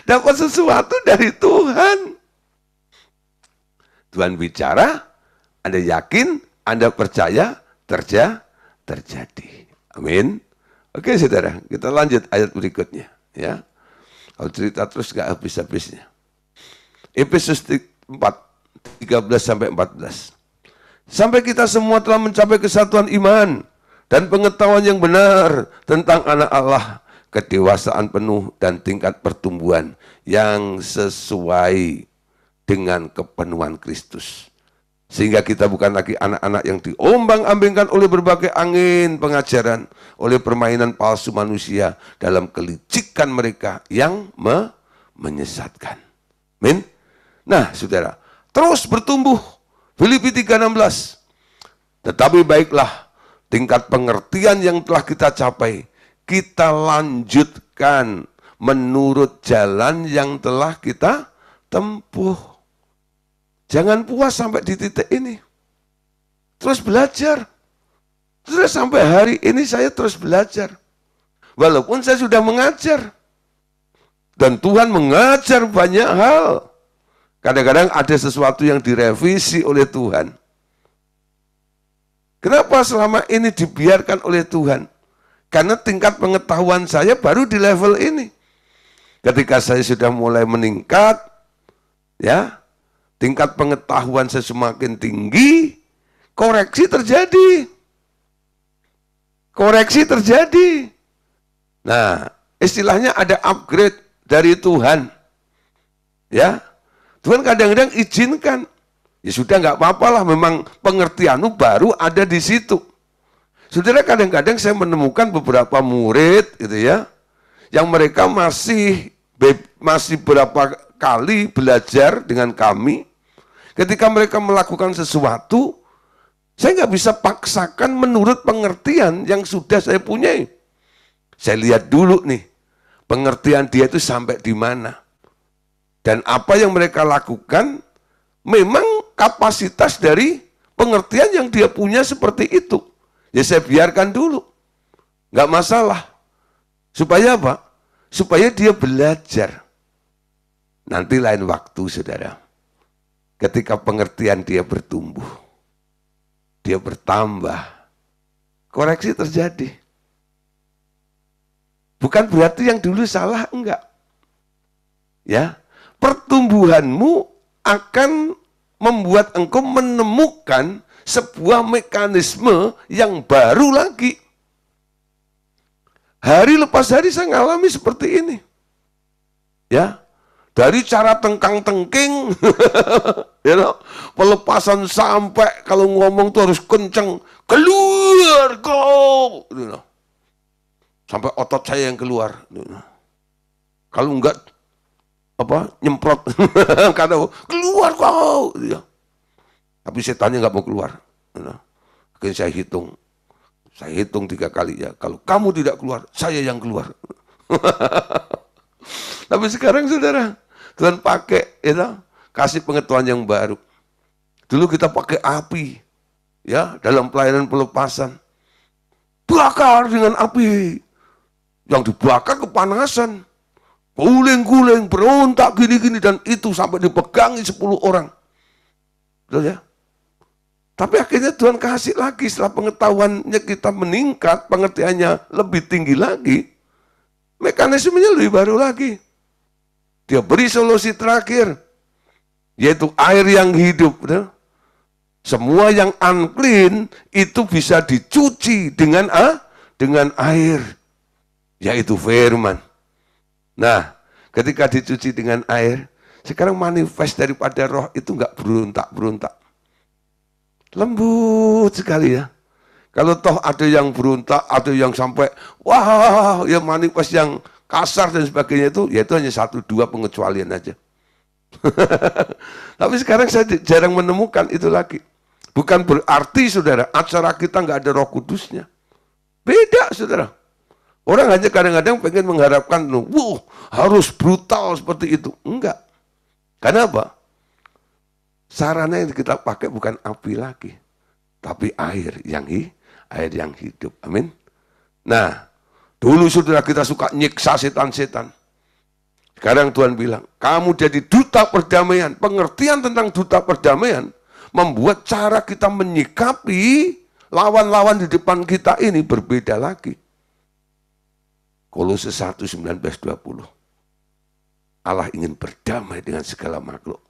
Dapat sesuatu dari Tuhan. Tuhan bicara, Anda yakin, Anda percaya, terjadi. Amin. Oke saudara, kita lanjut ayat berikutnya. Ya, kalau cerita terus gak habis-habisnya. Efesus 4, 13-14. Sampai kita semua telah mencapai kesatuan iman dan pengetahuan yang benar tentang anak Allah, kedewasaan penuh dan tingkat pertumbuhan yang sesuai dengan kepenuhan Kristus. Sehingga kita bukan lagi anak-anak yang diombang-ambingkan oleh berbagai angin pengajaran, oleh permainan palsu manusia dalam kelicikan mereka yang menyesatkan. Amin. Nah, saudara, terus bertumbuh. Filipi 3:16. Tetapi baiklah, tingkat pengertian yang telah kita capai, kita lanjutkan menurut jalan yang telah kita tempuh. Jangan puas sampai di titik ini. Terus belajar. Terus sampai hari ini saya terus belajar. Walaupun saya sudah mengajar. Dan Tuhan mengajar banyak hal. Kadang-kadang ada sesuatu yang direvisi oleh Tuhan. Kenapa selama ini dibiarkan oleh Tuhan? Karena tingkat pengetahuan saya baru di level ini. Ketika saya sudah mulai meningkat, ya, tingkat pengetahuan saya semakin tinggi, koreksi terjadi. Koreksi terjadi. Nah, istilahnya ada upgrade dari Tuhan. Ya, Tuhan kadang-kadang izinkan. Ya sudah nggak apa-apalah, memang pengertianmu baru ada di situ. Saudara, kadang-kadang saya menemukan beberapa murid gitu ya, yang mereka masih berapa kali belajar dengan kami. Ketika mereka melakukan sesuatu, saya nggak bisa paksakan menurut pengertian yang sudah saya punyai. Saya lihat dulu nih, pengertian dia itu sampai di mana. Dan apa yang mereka lakukan, memang kapasitas dari pengertian yang dia punya seperti itu. Ya saya biarkan dulu, nggak masalah. Supaya apa? Supaya dia belajar. Nanti lain waktu, saudara. Ketika pengertian dia bertumbuh, dia bertambah, koreksi terjadi. Bukan berarti yang dulu salah, enggak. Ya, pertumbuhanmu akan membuat engkau menemukan sebuah mekanisme yang baru lagi. Hari lepas hari saya ngalami seperti ini. Ya, dari cara tengkang-tengking You know? Pelepasan sampai kalau ngomong tuh harus kenceng, keluar kau. You know? Sampai otot saya yang keluar. You know? Kalau enggak nyemprot, kata keluar kau. You know? Tapi setannya nggak mau keluar. You know? Akhirnya saya hitung 3 kali ya. Kalau kamu tidak keluar, saya yang keluar. Tapi sekarang saudara, Tuhan pakai, kasih pengetahuan yang baru. Dulu kita pakai api, ya, dalam pelayanan pelepasan. Bakar dengan api. Yang dibakar kepanasan. Guling-guling, berontak, gini-gini, dan itu sampai dipegangi 10 orang. Betul ya? Tapi akhirnya Tuhan kasih lagi setelah pengetahuannya kita meningkat, pengertiannya lebih tinggi lagi, mekanismenya lebih baru lagi. Dia beri solusi terakhir, yaitu air yang hidup. Betul? Semua yang unclean itu bisa dicuci dengan air, yaitu firman. Nah, ketika dicuci dengan air, sekarang manifest daripada roh itu enggak berontak-berontak. Lembut sekali ya. Kalau toh ada yang berontak, ada yang sampai, wah, ya manifest yang kasar dan sebagainya itu, ya itu hanya 1-2 pengecualian aja. Tapi sekarang saya jarang menemukan itu lagi. Bukan berarti saudara, acara kita nggak ada Roh Kudusnya. Beda saudara. Orang hanya kadang-kadang pengen mengharapkan, wah harus brutal seperti itu. Enggak. Karena apa? Sarana yang kita pakai bukan api lagi, tapi air yang hidup. Amin. Nah, dulu saudara kita suka nyiksa setan-setan. Sekarang Tuhan bilang, kamu jadi duta perdamaian. Pengertian tentang duta perdamaian membuat cara kita menyikapi lawan-lawan di depan kita ini berbeda lagi. Kolose 1:19-20. Allah ingin berdamai dengan segala makhluk.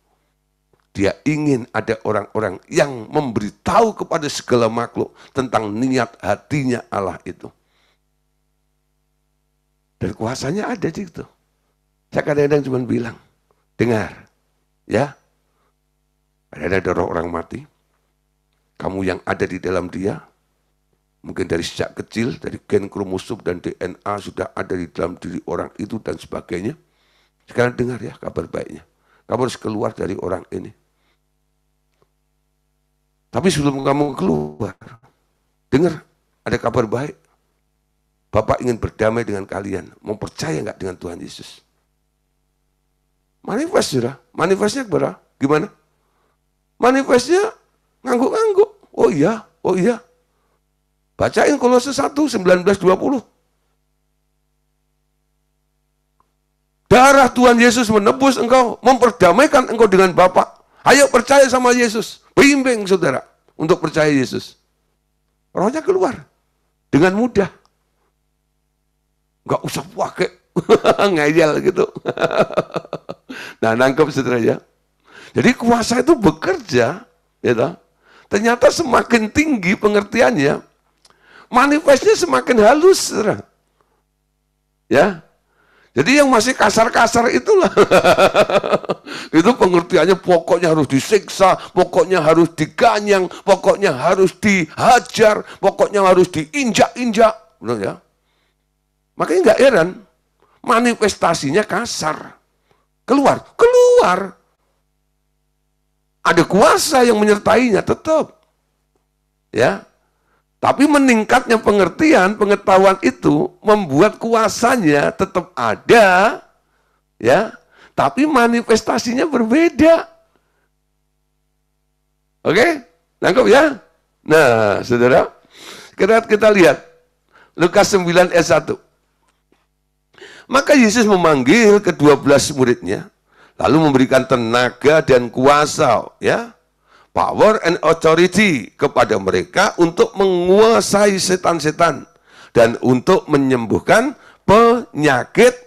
Dia ingin ada orang-orang yang memberitahu kepada segala makhluk tentang niat hatinya Allah itu. Dan kuasanya ada di situ. Saya kadang-kadang cuma bilang, dengar, ya, ada roh orang mati, kamu yang ada di dalam dia, mungkin dari sejak kecil, dari gen kromosom dan DNA sudah ada di dalam diri orang itu dan sebagainya. Sekarang dengar ya kabar baiknya. Kamu harus keluar dari orang ini. Tapi sebelum kamu keluar, dengar, ada kabar baik. Bapak ingin berdamai dengan kalian. Mau percaya nggak dengan Tuhan Yesus? Manifest sudah. Manifestnya berapa? Gimana? Manifestnya ngangguk-ngangguk. Oh iya. Bacain Kolose 1:19-20. Darah Tuhan Yesus menebus engkau, memperdamaikan engkau dengan Bapa. Ayo percaya sama Yesus. Bimbing saudara untuk percaya Yesus. Rohnya keluar dengan mudah. Enggak usah pakai ngeyel gitu. Nah, nangkep saudara ya. Jadi kuasa itu bekerja, ya toh. Ternyata semakin tinggi pengertiannya, manifestnya semakin halus, saudara. Ya. Jadi yang masih kasar-kasar itulah. Itu pengertiannya pokoknya harus disiksa, pokoknya harus diganyang, pokoknya harus dihajar, pokoknya harus diinjak-injak. Benar ya? Makanya nggak heran, manifestasinya kasar. Keluar. Ada kuasa yang menyertainya tetap. Ya. Tapi meningkatnya pengertian, pengetahuan itu membuat kuasanya tetap ada, ya. Tapi manifestasinya berbeda. Oke? Nangkep ya? Nah, saudara, kita lihat Lukas 9 ayat 1. Maka Yesus memanggil ke-12 muridnya, lalu memberikan tenaga dan kuasa, ya, power and authority kepada mereka untuk menguasai setan-setan dan untuk menyembuhkan penyakit,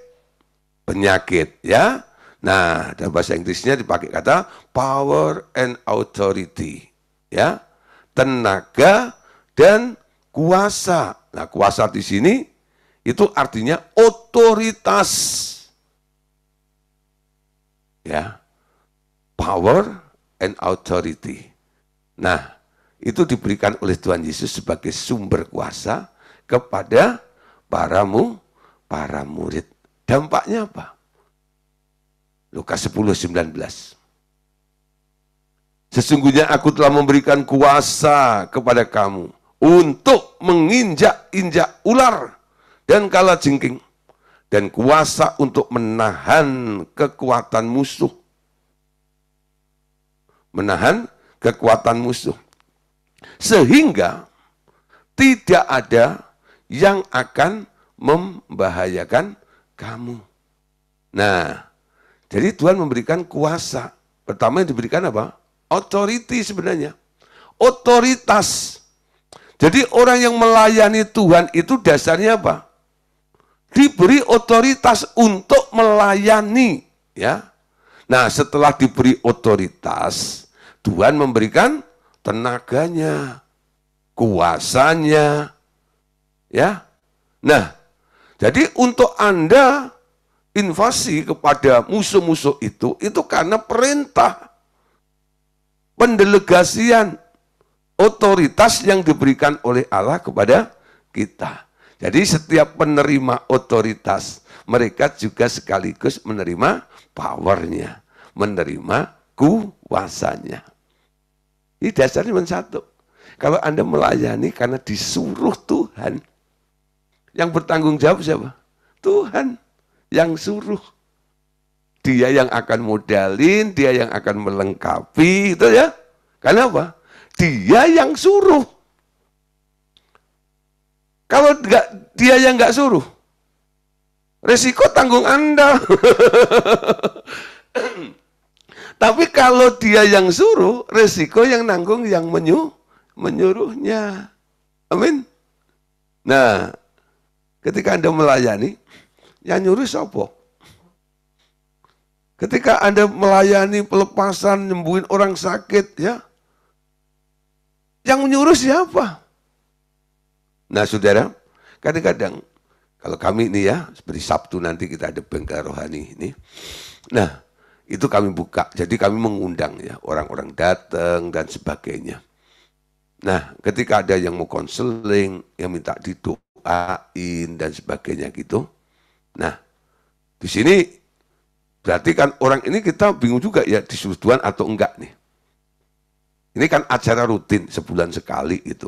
ya. Nah, dalam bahasa Inggrisnya dipakai kata power and authority, ya. Tenaga dan kuasa. Nah, kuasa di sini itu artinya otoritas. Ya. Power and authority. Nah, itu diberikan oleh Tuhan Yesus sebagai sumber kuasa kepada para murid. Dampaknya apa? Lukas 10:19. Sesungguhnya aku telah memberikan kuasa kepada kamu untuk menginjak-injak ular dan kalajengking, dan kuasa untuk menahan kekuatan musuh. Menahan kekuatan musuh. Sehingga tidak ada yang akan membahayakan kamu. Nah, jadi Tuhan memberikan kuasa. Pertama yang diberikan apa? Authority sebenarnya. Otoritas. Jadi orang yang melayani Tuhan itu dasarnya apa? Diberi otoritas untuk melayani. Ya. Nah, setelah diberi otoritas, Tuhan memberikan tenaganya, kuasanya. Ya. Nah, jadi untuk Anda invasi kepada musuh-musuh itu karena perintah, pendelegasian, otoritas yang diberikan oleh Allah kepada kita. Jadi setiap penerima otoritas, mereka juga sekaligus menerima powernya, menerima kuasanya. Ini dasarnya cuma satu. Kalau Anda melayani karena disuruh Tuhan, yang bertanggung jawab siapa? Tuhan yang suruh. Dia yang akan modalin, dia yang akan melengkapi, itu ya. Karena apa? Dia yang suruh. Kalau dia yang nggak suruh, resiko tanggung Anda. Tapi kalau dia yang suruh, resiko yang nanggung yang menyuruhnya. Amin. Nah, ketika Anda melayani, yang nyuruh siapa? Ketika Anda melayani pelepasan, nyembuhin orang sakit, ya, yang menyuruh siapa? Nah, saudara, kadang-kadang kalau kami ini ya, seperti Sabtu nanti kita ada bengkel rohani ini. Nah, itu kami buka, jadi kami mengundang ya, orang-orang datang dan sebagainya. Nah, ketika ada yang mau konseling, yang minta didoain dan sebagainya gitu. Nah, di sini berarti kan orang ini kita bingung juga ya disuruh Tuhan atau enggak nih. Ini kan acara rutin sebulan sekali itu.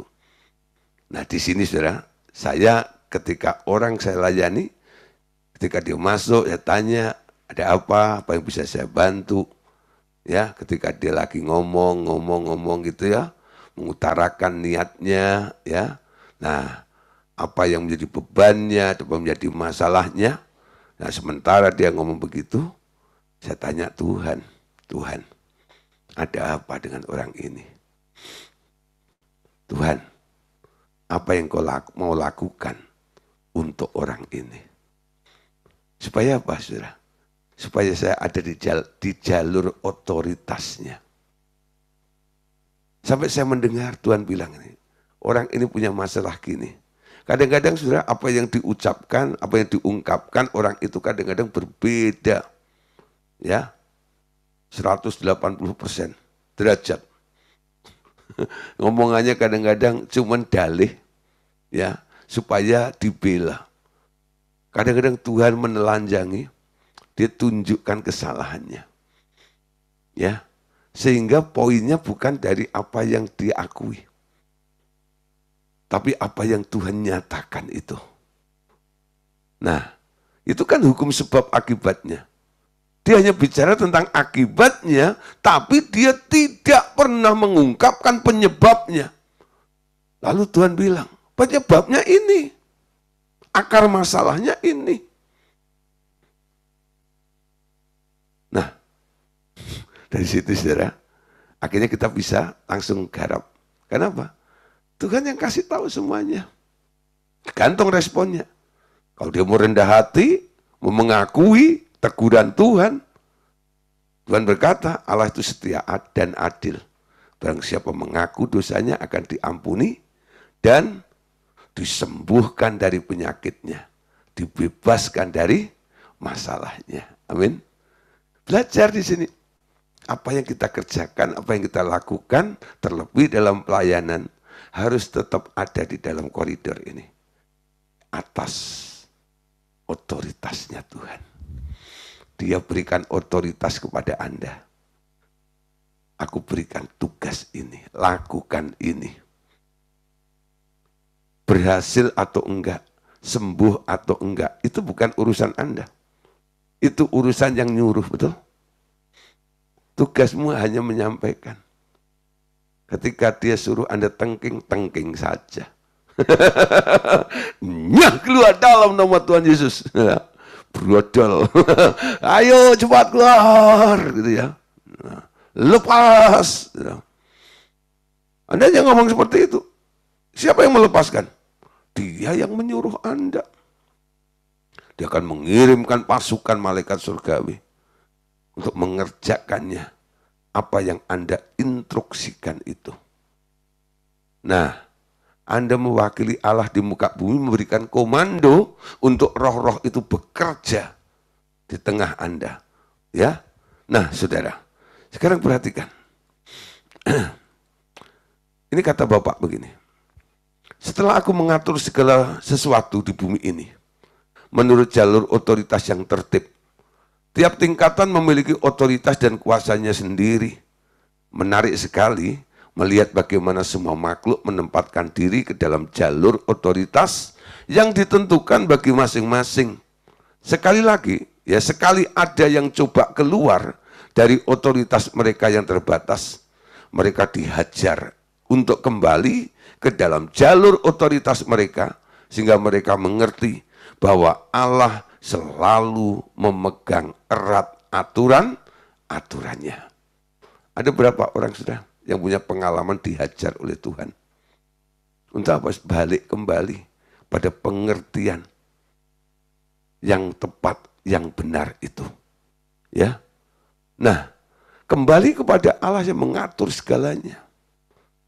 Nah di sini saudara, saya ketika orang saya layani, ketika dia masuk ya tanya ada apa yang bisa saya bantu. Ya ketika dia lagi ngomong gitu ya, mengutarakan niatnya ya. Nah apa yang menjadi bebannya, apa yang menjadi masalahnya. Nah sementara dia ngomong begitu, saya tanya Tuhan, ada apa dengan orang ini? Tuhan, apa yang kau mau lakukan untuk orang ini? Supaya apa, saudara? Supaya saya ada di jalur otoritasnya. Sampai saya mendengar Tuhan bilang ini, orang ini punya masalah gini. Kadang-kadang saudara, apa yang diucapkan, apa yang diungkapkan orang itu kadang-kadang berbeda. Ya, 180% derajat. Ngomongannya kadang-kadang cuman dalih, ya, supaya dibela. Kadang-kadang Tuhan menelanjangi, dia tunjukkan kesalahannya. Ya, sehingga poinnya bukan dari apa yang diakui, tapi apa yang Tuhan nyatakan itu. Nah, itu kan hukum sebab akibatnya. Dia hanya bicara tentang akibatnya, tapi dia tidak pernah mengungkapkan penyebabnya. Lalu Tuhan bilang, penyebabnya ini. Akar masalahnya ini. Nah, dari situ saudara, akhirnya kita bisa langsung garap. Kenapa? Tuhan yang kasih tahu semuanya. Gantung responnya. Kalau dia mau rendah hati, mau mengakui teguran Tuhan, Tuhan berkata, Allah itu setia dan adil. Barang siapa mengaku dosanya akan diampuni dan disembuhkan dari penyakitnya, dibebaskan dari masalahnya. Amin. Belajar di sini. Apa yang kita kerjakan, apa yang kita lakukan, terlebih dalam pelayanan, harus tetap ada di dalam koridor ini. Atas otoritasnya Tuhan. Dia berikan otoritas kepada Anda. Aku berikan tugas ini, lakukan ini. Berhasil atau enggak, sembuh atau enggak, itu bukan urusan Anda. Itu urusan yang nyuruh, betul? Tugasmu hanya menyampaikan. Ketika dia suruh Anda tengking, tengking saja. Nyah, keluar dalam nama Tuhan Yesus. Brodol. Ayo cepat keluar, gitu ya. Lepas. Anda jangan ngomong seperti itu. Siapa yang melepaskan? Dia yang menyuruh Anda. Dia akan mengirimkan pasukan malaikat surgawi untuk mengerjakannya apa yang Anda instruksikan itu. Nah, Anda mewakili Allah di muka bumi, memberikan komando untuk roh-roh itu bekerja di tengah Anda. Ya, nah saudara, sekarang perhatikan. Ini kata Bapak begini. Setelah aku mengatur segala sesuatu di bumi ini, menurut jalur otoritas yang tertib, tiap tingkatan memiliki otoritas dan kuasanya sendiri. Menarik sekali melihat bagaimana semua makhluk menempatkan diri ke dalam jalur otoritas yang ditentukan bagi masing-masing. Sekali lagi, ya sekali ada yang coba keluar dari otoritas mereka yang terbatas, mereka dihajar untuk kembali ke dalam jalur otoritas mereka, sehingga mereka mengerti bahwa Allah selalu memegang erat aturannya. Ada berapa orang sudah yang punya pengalaman dihajar oleh Tuhan? Untuk apa? Balik kembali pada pengertian yang tepat, yang benar itu. Ya. Nah, kembali kepada Allah yang mengatur segalanya.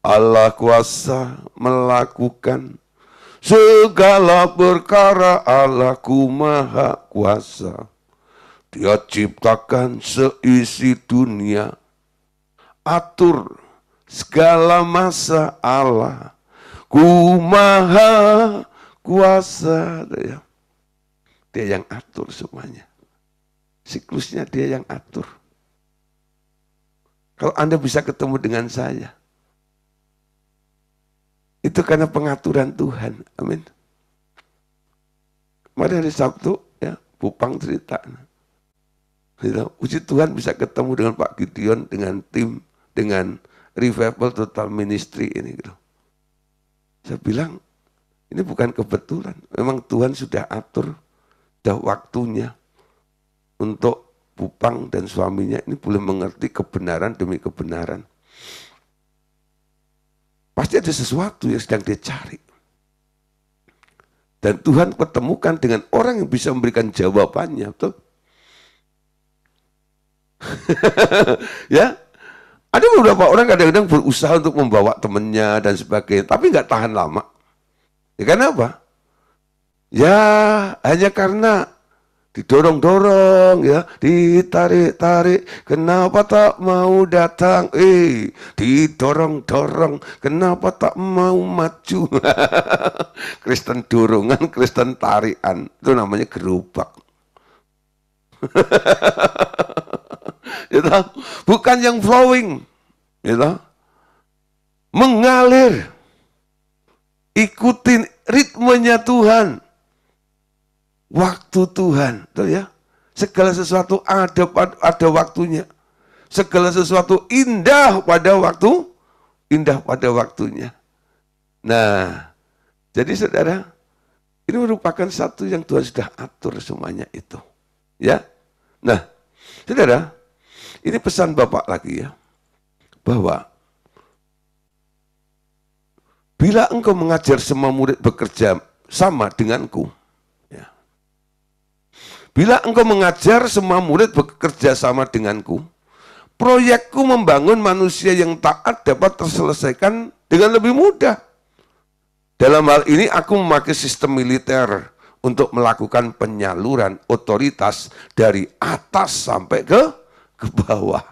Allah kuasa melakukan segala perkara, Allahku maha kuasa. Dia ciptakan seisi dunia, atur segala masa, Allah ku maha kuasa. Dia yang atur semuanya. Siklusnya dia yang atur. Kalau Anda bisa ketemu dengan saya, itu karena pengaturan Tuhan. Amin. Kemarin hari Sabtu, ya, Bupang cerita. Puji Tuhan bisa ketemu dengan Pak Gideon, dengan tim, dengan Revival Total Ministry ini. Gitu. Saya bilang, ini bukan kebetulan. Memang Tuhan sudah atur, sudah waktunya untuk Bupang dan suaminya ini boleh mengerti kebenaran demi kebenaran. Pasti ada sesuatu yang sedang dia cari. Dan Tuhan pertemukan dengan orang yang bisa memberikan jawabannya. Betul? Ya, ada beberapa orang kadang-kadang berusaha untuk membawa temannya dan sebagainya. Tapi nggak tahan lama. Ya kenapa? Ya hanya karena didorong-dorong, ya, ditarik-tarik, kenapa tak mau datang? Didorong-dorong, kenapa tak mau maju? Kristen dorongan, Kristen tarikan, itu namanya gerobak. Gitu? Bukan yang flowing, gitu? Mengalir, ikutin ritmenya Tuhan. Waktu Tuhan, betul ya? Segala sesuatu ada waktunya. Segala sesuatu indah pada waktunya. Nah, jadi saudara, ini merupakan satu yang Tuhan sudah atur semuanya itu. Ya, nah, saudara, ini pesan Bapak lagi ya, bahwa bila engkau mengajar semua murid bekerja sama denganku, bila engkau mengajar semua murid bekerja sama denganku, proyekku membangun manusia yang taat dapat terselesaikan dengan lebih mudah. Dalam hal ini aku memakai sistem militer untuk melakukan penyaluran otoritas dari atas sampai ke bawah.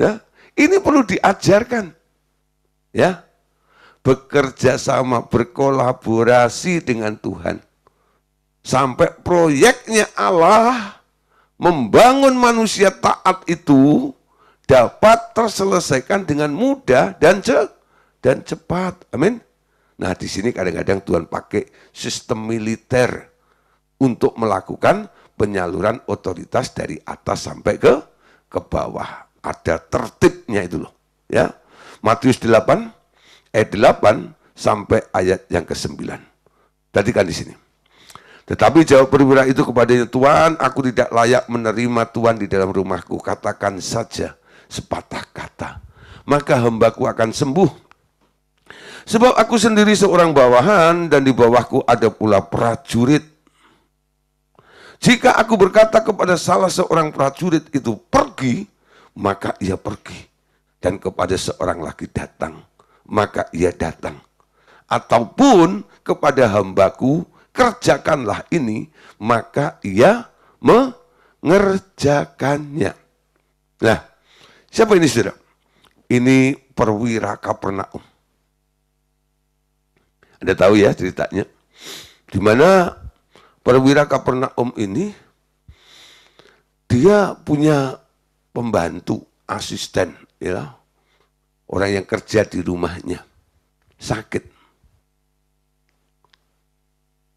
Ya, ini perlu diajarkan. Ya, bekerja sama, berkolaborasi dengan Tuhan. Sampai proyeknya Allah membangun manusia taat itu dapat terselesaikan dengan mudah dan cepat. Amin. Nah, di sini kadang-kadang Tuhan pakai sistem militer untuk melakukan penyaluran otoritas dari atas sampai ke bawah. Ada tertibnya itu loh. Ya. Matius 8 ayat 8 sampai ayat yang ke-9. Tadi kan di sini. Tetapi jawab perwira itu kepadanya, Tuhan, aku tidak layak menerima Tuhan di dalam rumahku. Katakan saja sepatah kata, maka hambaku akan sembuh. Sebab aku sendiri seorang bawahan dan di bawahku ada pula prajurit. Jika aku berkata kepada salah seorang prajurit itu pergi, maka ia pergi. Dan kepada seorang lagi datang, maka ia datang. Ataupun kepada hambaku, kerjakanlah ini, maka ia mengerjakannya. Nah, siapa ini saudara? Ini perwira Kapernaum. Anda tahu ya ceritanya. Di mana perwira Kapernaum ini, dia punya pembantu, asisten, ya, orang yang kerja di rumahnya, sakit.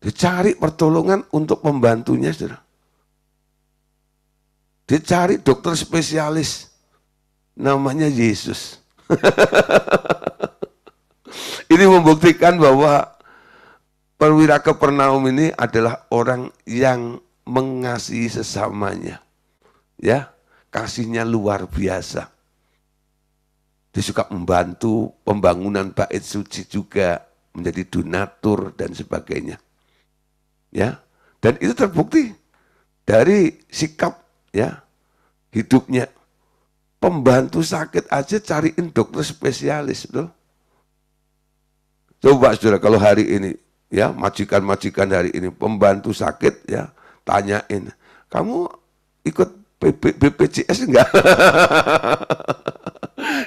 Dicari pertolongan untuk membantunya, saudara. Dicari dokter spesialis, namanya Yesus. Ini membuktikan bahwa perwira Kapernaum ini adalah orang yang mengasihi sesamanya. Ya, kasihnya luar biasa. Dia suka membantu pembangunan bait suci juga, menjadi donatur dan sebagainya. Ya, dan itu terbukti dari sikap ya hidupnya. Pembantu sakit aja cariin dokter spesialis, loh. Coba saudara, kalau hari ini ya majikan-majikan hari ini pembantu sakit ya tanyain, kamu ikut BPJS enggak?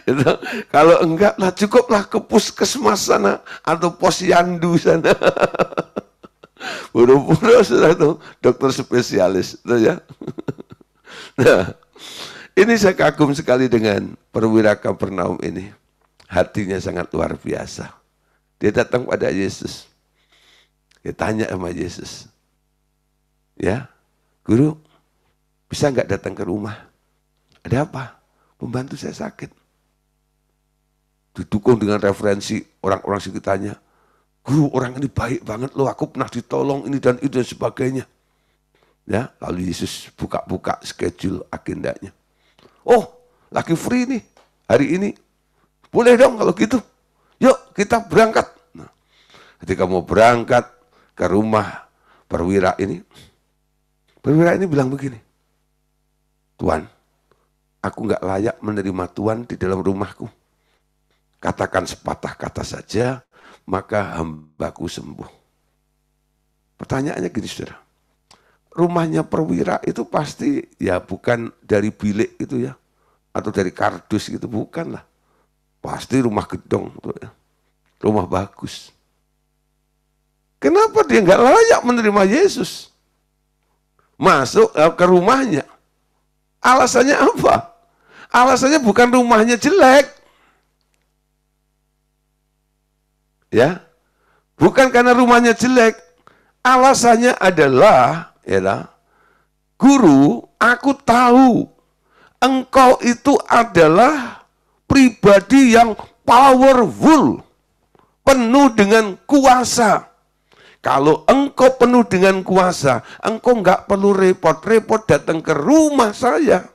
Gitu. Kalau enggak lah cukuplah ke puskesmas sana atau posyandu sana. Buru-buru sudah itu dokter spesialis, itu ya. Nah, ini saya kagum sekali dengan perwira Kapernaum ini. Hatinya sangat luar biasa. Dia datang pada Yesus. Dia tanya sama Yesus. Ya, Guru, bisa nggak datang ke rumah? Ada apa? Pembantu saya sakit. Didukung dengan referensi orang-orang sekitarnya. Guru, orang ini baik banget loh, aku pernah ditolong ini dan itu dan sebagainya. Ya, lalu Yesus buka-buka schedule agendanya. Oh, lagi free nih hari ini. Boleh dong kalau gitu. Yuk kita berangkat. Nah, ketika mau berangkat ke rumah perwira ini bilang begini, Tuhan, aku nggak layak menerima Tuhan di dalam rumahku. Katakan sepatah kata saja, maka hambaku sembuh. Pertanyaannya gini, saudara. Rumahnya perwira itu pasti ya bukan dari bilik itu ya, atau dari kardus gitu, bukan lah. Pasti rumah gedong, rumah bagus. Kenapa dia nggak layak menerima Yesus? Masuk ke rumahnya. Alasannya apa? Alasannya bukan rumahnya jelek. Ya, bukan karena rumahnya jelek. Alasannya adalah, ya, Guru, aku tahu engkau itu adalah pribadi yang powerful, penuh dengan kuasa. Kalau engkau penuh dengan kuasa, engkau nggak perlu repot-repot datang ke rumah saya.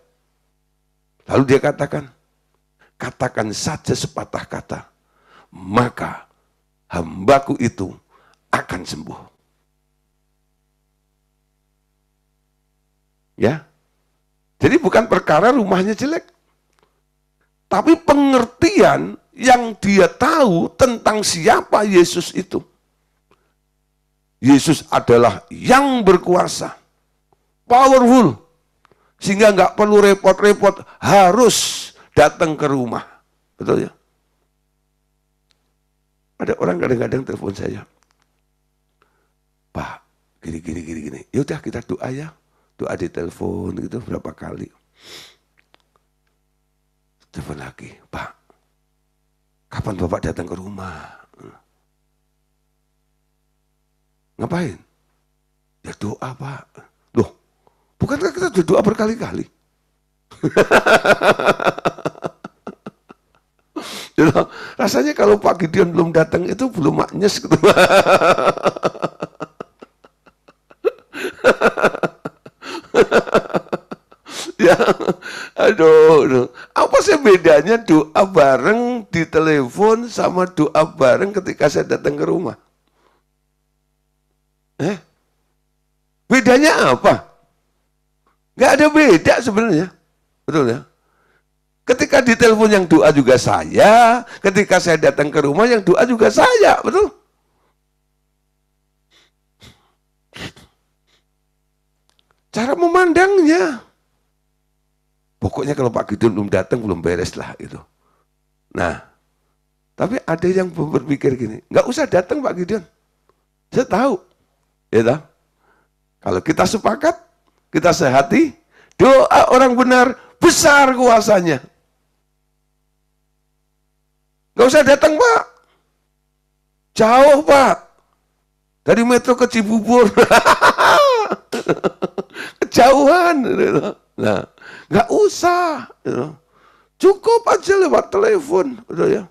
Lalu dia katakan saja sepatah kata, maka hambaku itu akan sembuh. Ya, jadi bukan perkara rumahnya jelek, tapi pengertian yang dia tahu tentang siapa Yesus itu. Yesus adalah yang berkuasa, powerful, sehingga nggak perlu repot-repot harus datang ke rumah. Betul ya? Ada orang kadang-kadang telepon saya, Pak, gini. Yaudah kita doa ya. Doa di telepon gitu berapa kali. Telepon lagi, Pak, kapan Bapak datang ke rumah? Ngapain? Ya doa, Pak. Loh, bukankah kita doa berkali-kali? Rasanya kalau Pak Gideon belum datang itu belum maknyes gitu. Ya, aduh. Apa sih bedanya doa bareng di telepon sama doa bareng ketika saya datang ke rumah? Bedanya apa? Gak ada beda sebenarnya. Betul ya? Ketika di telepon yang doa juga saya, ketika saya datang ke rumah yang doa juga saya, betul? Cara memandangnya. Pokoknya kalau Pak Gideon belum datang, belum beres lah itu. Nah, tapi ada yang berpikir gini, nggak usah datang Pak Gideon. Saya tahu, ya tahu. Kalau kita sepakat, kita sehati, doa orang benar besar kuasanya. Nggak usah datang Pak. Jauh Pak. Dari Metro ke Cibubur. Kejauhan. Nah, nggak usah. Cukup aja lewat telepon. Ya.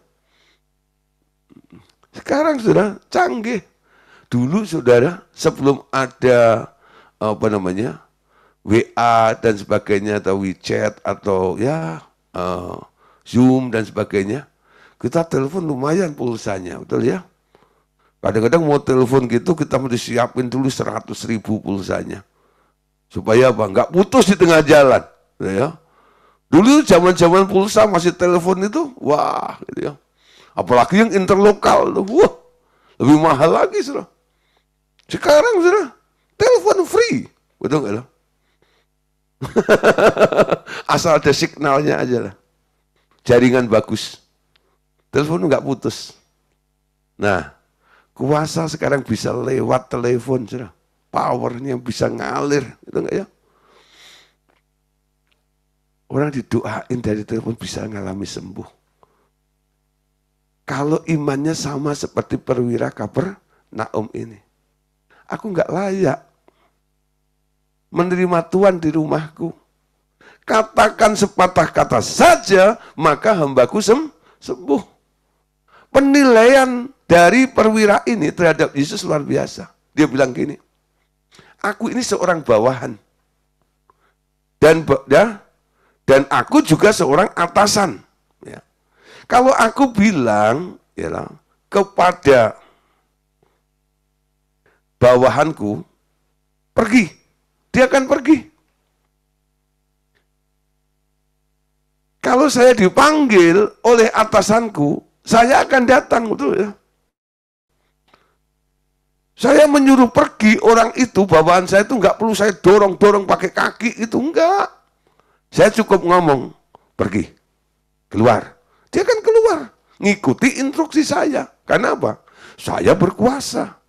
Sekarang sudah canggih. Dulu saudara, sebelum ada WA dan sebagainya, atau WeChat, atau ya Zoom dan sebagainya, kita telepon lumayan pulsanya, betul ya? Kadang-kadang mau telepon gitu kita mesti siapin dulu 100.000 pulsanya. Supaya apa? Nggak putus di tengah jalan. Ya. Dulu zaman-zaman pulsa masih telepon itu, wah gitu ya. Apalagi yang interlokal, wah lebih mahal lagi sudah. Sekarang sudah telepon free, betul nggak? Asal ada signalnya aja lah. Jaringan bagus. Telepon nggak putus. Nah, kuasa sekarang bisa lewat telepon, sudah. Powernya bisa ngalir, gitu enggak ya? Orang didoain dari telepon bisa ngalami sembuh. Kalau imannya sama seperti perwira Kapernaum ini. Aku nggak layak menerima Tuhan di rumahku. Katakan sepatah kata saja, maka hambaku sembuh. Penilaian dari perwira ini terhadap Yesus luar biasa. Dia bilang gini, aku ini seorang bawahan. Dan aku juga seorang atasan. Ya. Kalau aku bilang ya, kepada bawahanku, pergi, dia akan pergi. Kalau saya dipanggil oleh atasanku, saya akan datang, betul ya. Saya menyuruh pergi orang itu, bawahan saya itu nggak perlu saya dorong-dorong pakai kaki, itu enggak. Saya cukup ngomong, pergi, keluar. Dia akan keluar, ngikuti instruksi saya. Karena apa? Saya berkuasa.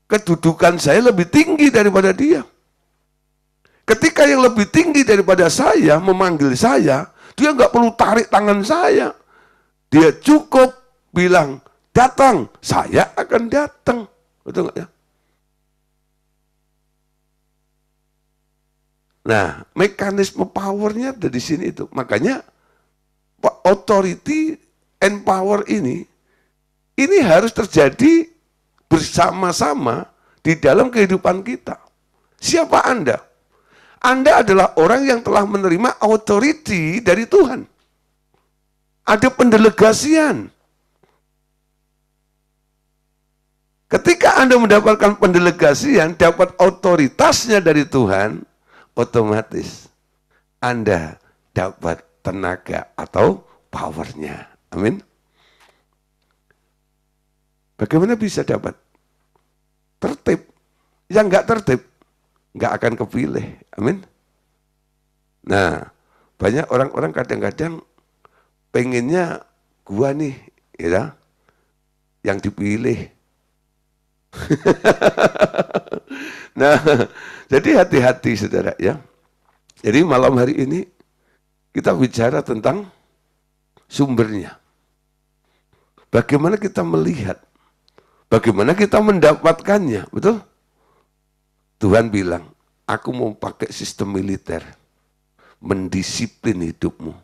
Kedudukan saya lebih tinggi daripada dia. Ketika yang lebih tinggi daripada saya memanggil saya, dia nggak perlu tarik tangan saya. Dia cukup bilang, datang, saya akan datang. Betul nggak ya? Nah, mekanisme powernya ada di sini itu. Makanya authority and power ini harus terjadi bersama-sama di dalam kehidupan kita. Siapa Anda? Anda adalah orang yang telah menerima authority dari Tuhan. Ada pendelegasian. Ketika Anda mendapatkan pendelegasian, dapat otoritasnya dari Tuhan, otomatis Anda dapat tenaga atau powernya. Amin. Bagaimana bisa dapat? Tertib. Yang nggak tertib, nggak akan kepilih. Amin. Nah, Banyak orang-orang kadang-kadang pengennya gua nih, ya, yang dipilih. Nah, jadi hati-hati saudara ya. Jadi malam hari ini kita bicara tentang sumbernya. Bagaimana kita melihat, bagaimana kita mendapatkannya, betul? Tuhan bilang, aku mau pakai sistem militer, mendisiplin hidupmu,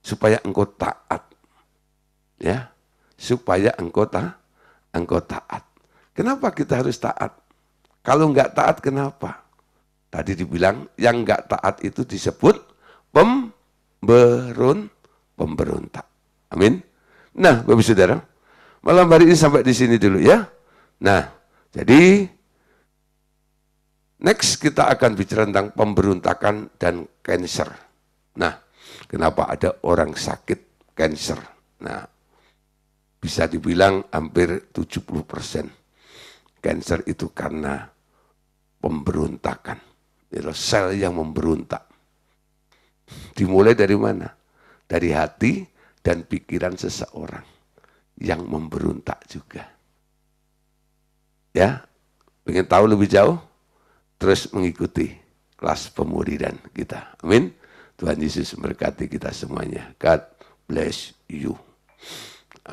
supaya engkau taat. Ya, supaya engkau taat. Kenapa kita harus taat? Kalau enggak taat kenapa? Tadi dibilang yang enggak taat itu disebut pemberontak. Amin. Nah, Bapak Saudara, malam hari ini sampai di sini dulu ya. Nah, jadi next kita akan bicara tentang pemberontakan dan cancer. Nah, kenapa ada orang sakit cancer? Nah, bisa dibilang hampir 70% cancer itu karena pemberontakan. Itu sel yang memberontak. Dimulai dari mana? Dari hati dan pikiran seseorang yang memberontak juga. Ya, ingin tahu lebih jauh? Terus mengikuti kelas pemuridan kita. Amin. Tuhan Yesus memberkati kita semuanya. God bless you.